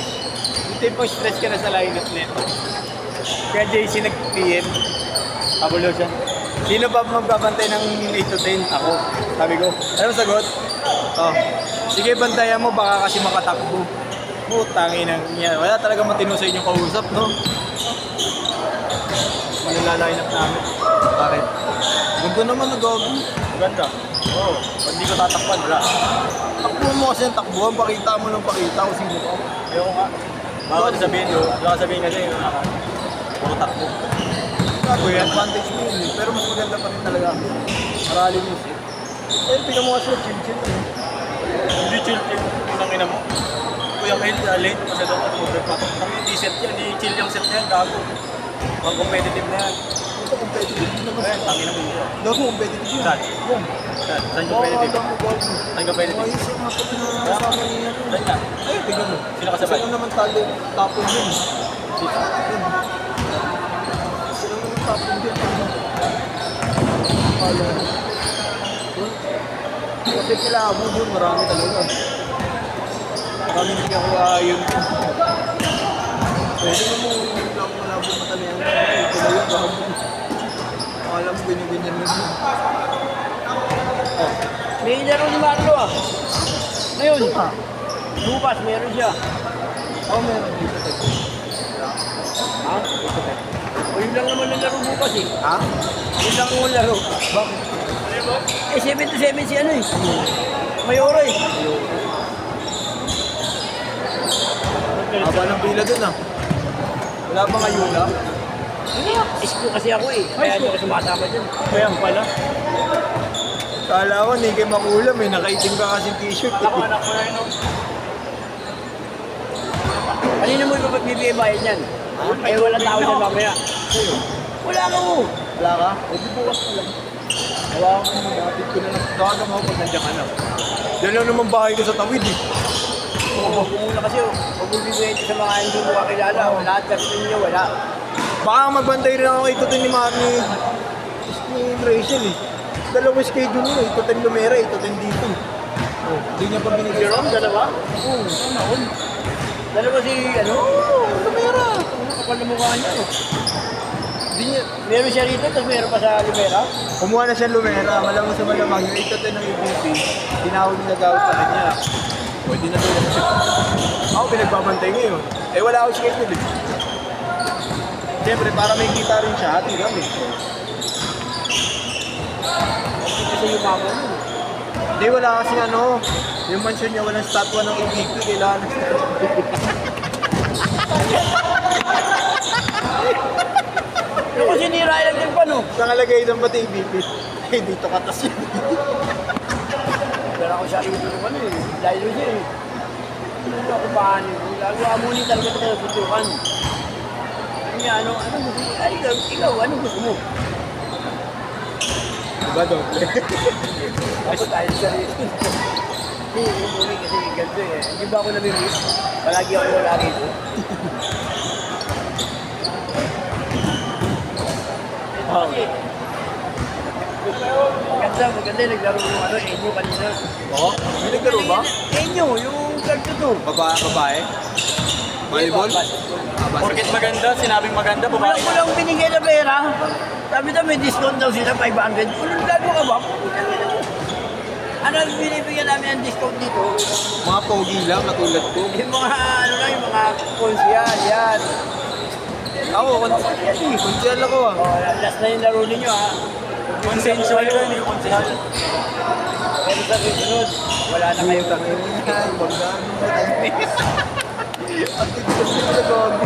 stress. Yung tipong stress ka na sa lineup nito. Kaya JC nag-PM. Kabulo siya. Sino ba magbabantay ng 8 to 10? Ako. Sabi ko, ano sagot? Oh, sige, bantayan mo, baka kasi makatakbo. Putangin ang niya. Wala talaga matino sa inyong kausap, no? Manilaline up namin. Bakit? Ganda naman na gago. Ganda. Oo. Pag di ko tatakpan, wala. Takbo mo kasi yung takbuhan, pakita mo ng pakita kung sino ka. Ayoko nga. Baka sabihin nyo, baka sabihin kasi yung puro takbo. Gago yan, advantage mo yun eh. Pero mas maganda pa rin talaga. Marali mo siya. Eh, pinamuha sila chill-chill eh. Hindi chill-chill. Unang ina mo. Kuya Kyle, late kasi daw ako mag-patok. Kami hindi set yan, hindi chill yung set na yan, gago. Pang competitive na yan. Ito competitive din naman. Eh, tangin na mo yun. Dago competitive yun. Saan? Yung. Saan competitive? Saan competitive? Ayos yung mga kasama niya. Saan nga? Ay, tignan mo. Sino kasabay? Sino naman talo tapon din. Sino? Yun. Sino naman tapon din. Kala. Kasi sila mo doon, marami talaga. Marami hindi ako ayon. Pwede mo mo lang malabo mata na yan. Ito na yun, baka mo. Alam mo, ganyan-ganyan na yun. May laro ni Marlo ah. Ngayon, bukas meron siya. Oo, meron dito. Ha? O yun lang naman ang laro bukas eh. Ha? Yun lang ang laro. Bakit? Eh 7 to 7 si ano eh. Mayora eh. Haba ng pila dun ah. Wala bang ayula? Isko kasi ako eh. Kaya hindi ako sumasama dyan. Kaya pala. Kala ko, hindi kayo makulam eh. Nakaitim ka kasing t-shirt eh. Ako, anak ko na yun. Kanina mo yung magbibigay bayad yan? Ay walang tao dyan mamaya. Wala ka mo. Wala ka? O di bukas na lang. Hawakan mo muna. Atid ko na lang. Tawagan mo ako pag nandiyan ka na. Yan lang naman bahay ko sa tawid eh. Una kasi huwag mo bibigay sa mga hindi mo kakilala. Lahat kasi ninyo wala. Baka magbantay rin ako ito ni Mami. Ni Rachel eh. Dalawang schedule mo. Ito 10 Lumera, ito 10 dito. Oh, hindi niya pa binigay. Jerome, dalawa? Oo, naon. Dalawa si ano? Lumera. Kapal na mukha niya. Hindi niya. Meron siya rito, tapos meron pa sa Lumera. Kumuha na siya Lumera. Malamang sa malamang. Yung ito 10 ng UBP. Tinawag nila gawin sa kanya. Pwede na doon. Ako pinagbabantay ngayon. Eh wala akong schedule eh. Siyempre, para may kita rin siya, hati kami. Kasi yung mama mo. Hindi, wala kasi ano, yung mansion niya walang statwa ng ABP, kailangan ng statwa. Yung kasi sinira lang din pa no? Nakalagay ng pati ABP. Eh, dito katas yun. Pero ako siya rin dito ano eh. Dahil doon siya eh. Hindi ako paano. Lalo amunin talaga ito sa putukan. Kanya ano gusto mo? Ay, ikaw, ano gusto mo? Diba, doble? Ako tayo sa rin. Hindi, umuwi kasi ganito eh. Hindi ba ako nabibis? Palagi ako wala rito. Kasi, maganda yung naglaro yung ano, Enyo kanina. Oo? May naglaro ba? Enyo, yung karto to. Babae? Volleyball? Porket maganda, sinabing maganda, babae. Wala ko lang binigay na pera. Sabi daw may discount daw sila, 500. Anong gago ka ba? Ano ang binibigyan namin ang discount dito? Mga pogi lang, katulad ko. Yung mga ano lang, yung mga konsyal, yan. Ako, konsyal ako ah. Oh, last na yung laro ninyo ha. Consensual yun, yung consensual. Pero sa susunod, wala na kayo Tangin yan, magdano. Ang tigtas nila na gago.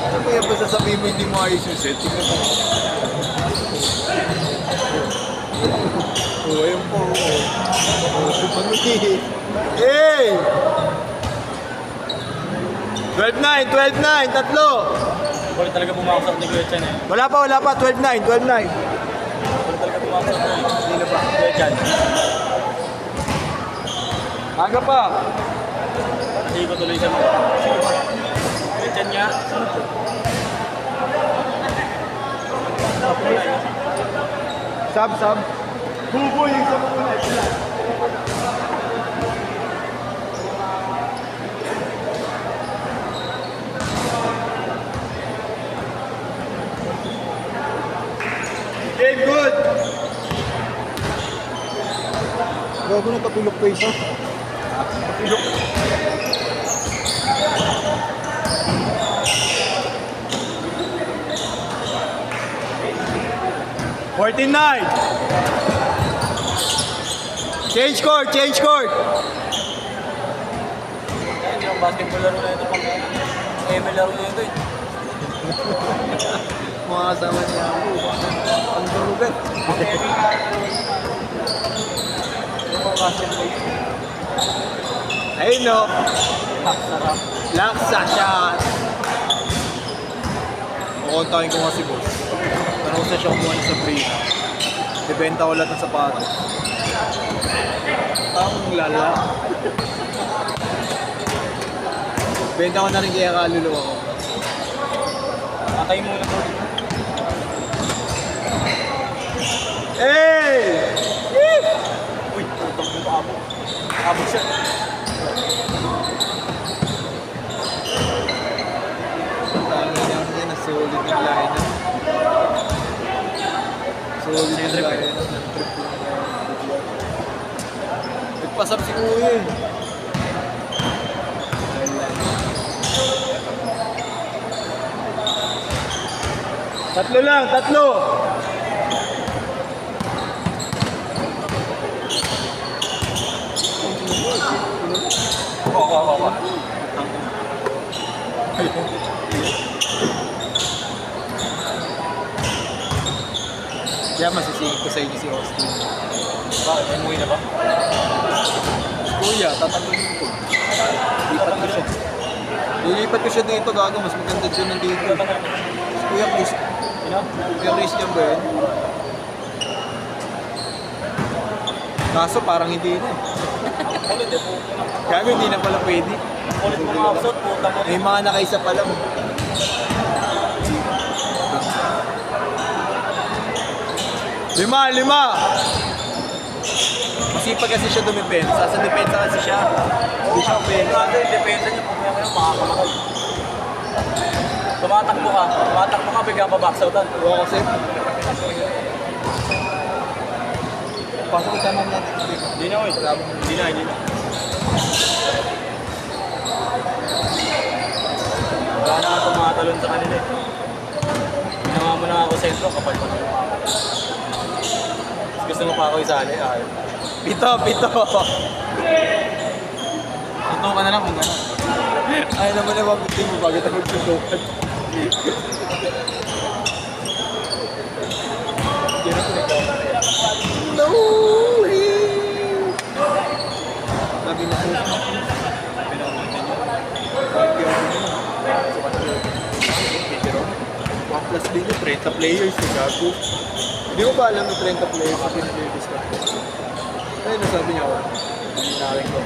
Ano kaya ba sasabihin mo hindi mo ayos yung set? Tingnan mo. Oh, ayun po. Oh, pumangiti. Hey! 12-9, 12-9, tatlo. Wala talaga pumaksak ni Kuya Chan eh. Wala pa, 12-9, 12-9. Wala talaga pumaksak ni Hindi na pa. Kuya Chan. Aga pa. Hindi ko tuloy siya mga. Kuya Chan niya. Sab. Buboy yung sa mga Gago na tapilok pa isa. Tapilok. $49. Change court, change court. Hindi yung basketball laro na ito pang ML laro na ito eh. Mga kasama niya ako. Ang durugat. Ayun no. Laksa shot. Kukontakin ko nga si boss. Tanong sa siya kumuha ng Sabrina. Dibenta ko lahat ng sapatos. Ang lala. Benta ko na rin kaya kaluluwa ko. Atay muna po. Hey! Uy, putang mo abo. Abo siya. Tama niya yan, solid yung line. Solid yung line. Nagpasap si Kuya eh. Tatlo lang, tatlo! Kaya masisingit ko sa inyo si Austin. Bakit? May umuwi na ba? Kuya, tatanggapin ko. Lipat ko siya. Lilipat ko siya dito, gago. Mas maganda dyan nandito. Kuya Chris. Kuya Chris niya ba yun? Kaso parang hindi na. Ulit eh, puto na. Gago, hindi na pala pwede. Ulit mo mga absot, puta mo. May mga nakaisa pa lang. Lima! Masipag kasi siya dumipensa. Sa depensa kasi siya. Hindi siya pensa. Kasi yung depensa niya, pag may makakamakal. Tumatakbo ka, bigla pa box outan. Oo kasi. Pasok ko sama natin. Hindi na, oy. Hindi na. Wala na nga tumatalon sa kanila eh. Ginawa mo na ako sentro, kapal pa. Gusto mo pa ako isali? Ayaw. Pito! Ito ka na lang kung gano'n. Ay naman na mabuti mo bakit ako magtutukan. No! Sabi na po. Mga plus din yung 30 players yung gago. Hindi ko ba alam na 30 players yung pinag-discuss ko? Ayun, nasabi niya ako. Hindi narin ko.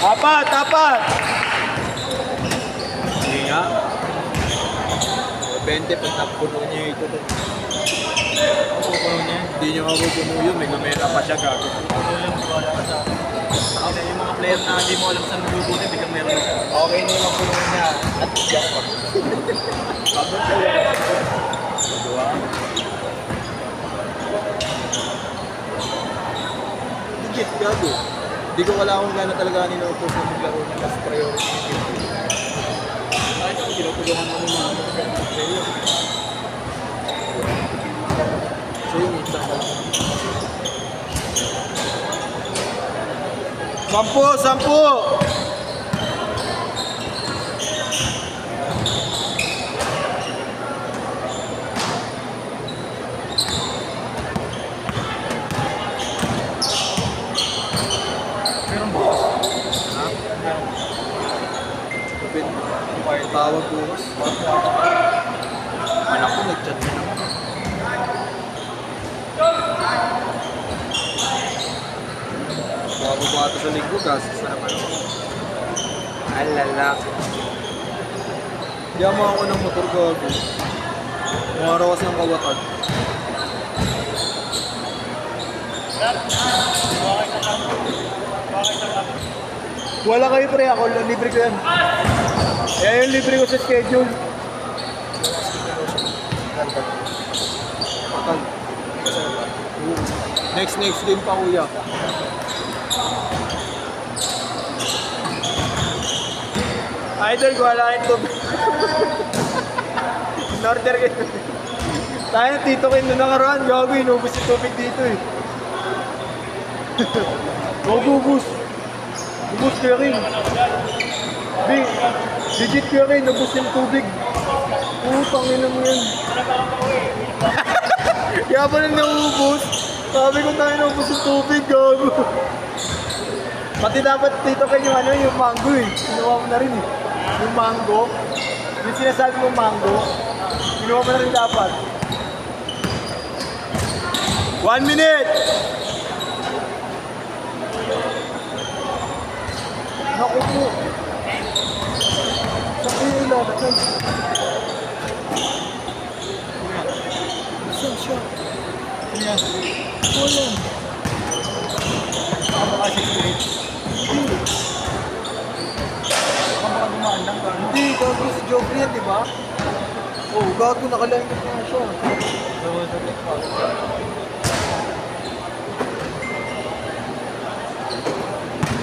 Apat! Hindi nga. 20 pag napuno niya ito. Pupuno niya. Hindi niya mapupuno yun. May lumera pa siya gago. Wala pa siya. Okay, yung mga player na hindi mo alam saan mabubuti, biglang meron na siya. Okay na yung mapuno niya. At siya pa. Sabot ka lang. Diba? Legit gago. Hindi ko wala akong gana talaga ninutos na maglaro ng last priority. Kahit ako tinutulungan mo ng mga player. So yung isa ka. 10! Meron ba? Ha? Tawag bukas. Anak ko nag-chat na naman. Bago ba ito sa linggo, gastos na naman ako. Alala. Yama ako ng motor gago. Mga araw kasi ang kawatag. Wala kayo pre, ako libre ko yan. Yan yung libre ko sa schedule. Patag. Next game pa kuya. Idol, wala ito. In-order kayo. Tayo na tito kayo nung nakaraan. Gago, inubos yung tubig dito eh. Ubus. Ubus kaya rin. Legit kaya rin, nabus yung tubig. Pangina mo yan. Kaya pa nang naubos. Sabi ko tayo naubos yung tubig, gago. Pati dapat dito kayo yung mango eh. Kinuha mo na rin eh. Yung mango. Yung sinasabi mo mango. Kinuha mo na rin dapat. 1 minute! Naku po. Sa kayo ilalagay. Saan siya? Siya. Wala. Baka kasi straight. Hindi. Baka dumaan lang ka. Hindi, gago si Joffrey yan, di ba? Oo, gago, nakalain ko na siya.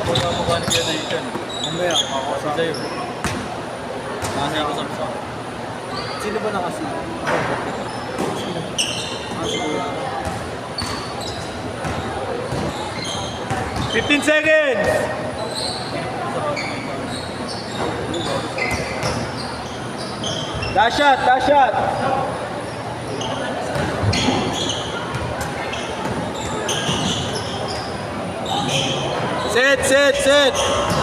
Ako na makanik yan na yun. Mamaya, ako sa Sa'yo. Nasa ako sa Sino ba nakasi? Kasi kuya. 15 seconds! Last shot, last shot! Set!